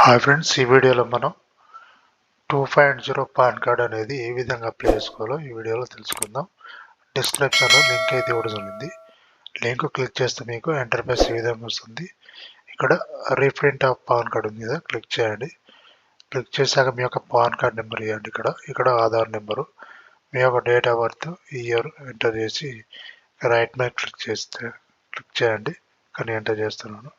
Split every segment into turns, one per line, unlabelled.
Hi friends, ఈ వీడియోలో మనం 2.0 పాన్ కార్డ్ అనేది ఏ విధంగా అప్లై చేసుకోవాలో ఈ వీడియోలో తెలుసుకుందాం. డిస్క్రిప్షన్లో లింక్ అయితే ఇవ్వడం జరిగింది. లింక్ క్లిక్ చేస్తే మీకు ఇంటర్ఫేస్ ఈ విధంగా వస్తుంది. ఇక్కడ రీప్రింట్ ఆఫ్ పాన్ కార్డ్ ఉంది కదా, క్లిక్ చేయండి. క్లిక్ చేశాక మీ యొక్క పాన్ కార్డ్ నెంబర్ ఇవ్వండి. ఇక్కడ ఆధార్ నెంబరు, మీ యొక్క date of birth, year enter చేసి రైట్ మీద క్లిక్ చేయండి. కానీ ఎంటర్ చేస్తున్నాను.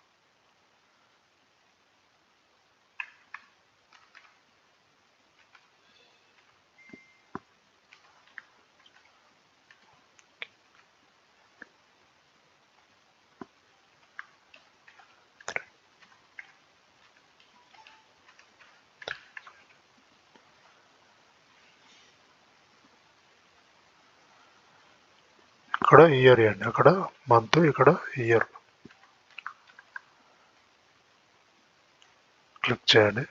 ఇక్కడ ఇయర్ ఇవ్వండి, అక్కడ మంత్, ఇక్కడ ఇయర్ క్లిక్ చేయండి.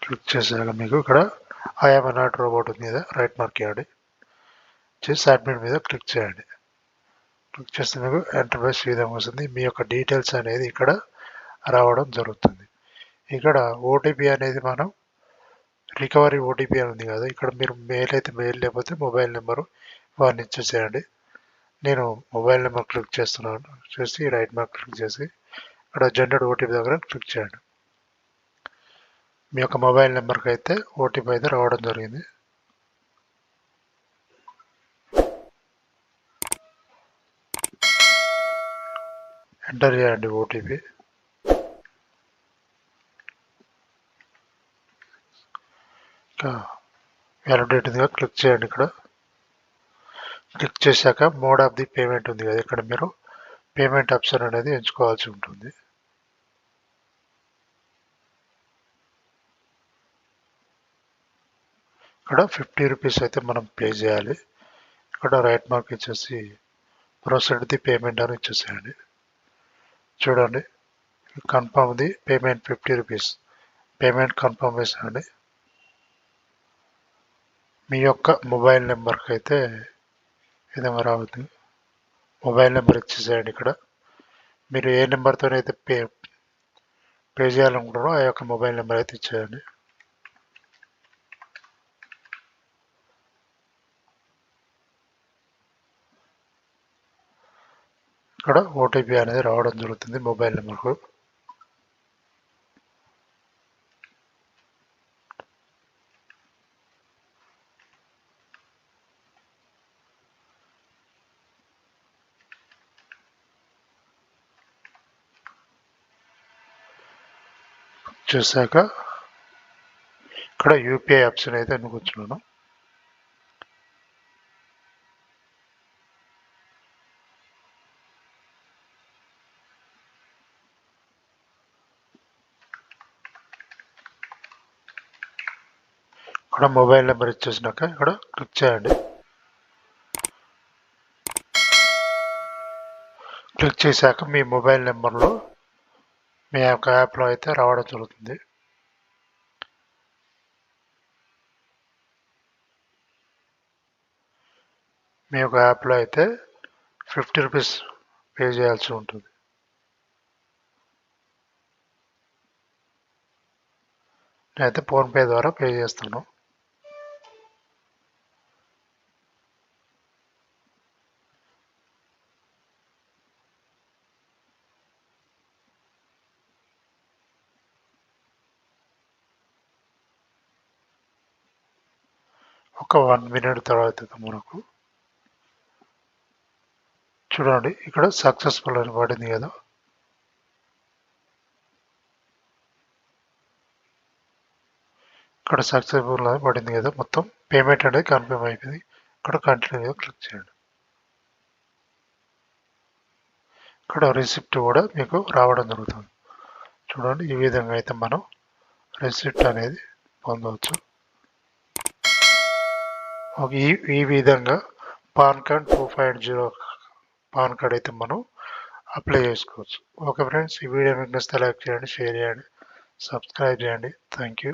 క్లిక్ చేశాక మీకు ఇక్కడ ఐఎమ్ నాట్ రోబోట్ ఉంది కదా, రైట్ మార్క్ ఇవ్వండి. చేసి అడ్మిట్ మీద క్లిక్ చేయండి. క్లిక్ చేస్తే మీకు ఇంటర్ఫేస్ ఈ విధంగా వస్తుంది. మీ యొక్క డీటెయిల్స్ అనేది ఇక్కడ రావడం జరుగుతుంది. ఇక్కడ ఓటీపీ అనేది మనం రికవరీ ఓటీపీ అని ఉంది కదా, ఇక్కడ మీరు మెయిల్ అయితే మెయిల్, లేకపోతే మొబైల్ నెంబరు వారిని ఇచ్చేసేయండి. నేను మొబైల్ నెంబర్ క్లిక్ చేస్తున్నాను. చేసి రైట్ మార్క్ క్లిక్ చేసి ఇక్కడ జనరేట్ ఓటీపీ దగ్గర క్లిక్ చేయండి. మీ యొక్క మొబైల్ నెంబర్కి అయితే ఓటీపీ అయితే రావడం జరిగింది. ఎంటర్ చేయండి ఓటీపీ. వ్యాలిడేట్ ఉందిగా, క్లిక్ చేయండి. ఇక్కడ క్లిక్ చేశాక మోడ్ ఆఫ్ ది పేమెంట్ ఉంది కదా, ఇక్కడ మీరు పేమెంట్ ఆప్షన్ అనేది ఎంచుకోవాల్సి ఉంటుంది. ఇక్కడ 50 రూపీస్ అయితే మనం పే చేయాలి. ఇక్కడ రైట్ మార్క్ ఇచ్చేసి ప్రొసీడ్ ది పేమెంట్ అని ఇచ్చేసేయండి. చూడండి, confirm the payment 50 rupees, payment confirm చేసేయండి. మీ యొక్క మొబైల్ నెంబర్కి అయితే విధంగా రావద్దు. మొబైల్ నెంబర్ ఇచ్చేసేయండి. ఇక్కడ మీరు ఏ నెంబర్తోనైతే పే చేయాలనుకుంటారో ఆ యొక్క మొబైల్ నెంబర్ అయితే ఇచ్చేయండి. ఇక్కడ ఓటీపీ అనేది రావడం జరుగుతుంది మొబైల్ నెంబర్కు. చూసాక ఇక్కడ యూపీఐ ఆప్షన్ అయితే ఎన్నుకుంటున్నాను. ఇక్కడ మొబైల్ నెంబర్ ఇచ్చేసినాక ఇక్కడ క్లిక్ చేయండి. క్లిక్ చేశాక మీ మొబైల్ నెంబర్లో మీ యొక్క యాప్లో అయితే రావడం జరుగుతుంది. మీ యొక్క యాప్లో అయితే 50 రూపీస్ పే చేయాల్సి ఉంటుంది. నేనైతే ఫోన్పే ద్వారా పే చేస్తాను. ఒక 1 మినిట్ తర్వాత మనకు చూడండి, ఇక్కడ సక్సెస్ఫుల్ అని పడింది కదా. ఇక్కడ సక్సెస్ఫుల్ అని పడింది కదా, మొత్తం పేమెంట్ అనేది కన్ఫర్మ్ అయిపోయింది. ఇక్కడ కంటిన్యూ క్లిక్ చేయండి. ఇక్కడ రిసిప్ట్ కూడా మీకు రావడం జరుగుతుంది. చూడండి, ఈ విధంగా అయితే మనం రిసిప్ట్ అనేది పొందవచ్చు. ఈ విధంగా పాన్ కార్డ్ 2.0 పాన్ కార్డ్ అయితే మనం అప్లై చేసుకోవచ్చు. ఓకే ఫ్రెండ్స్, ఈ వీడియో మీకు నచ్చితే లైక్ చేయండి, షేర్ చేయండి, సబ్స్క్రైబ్ చేయండి. Thank you.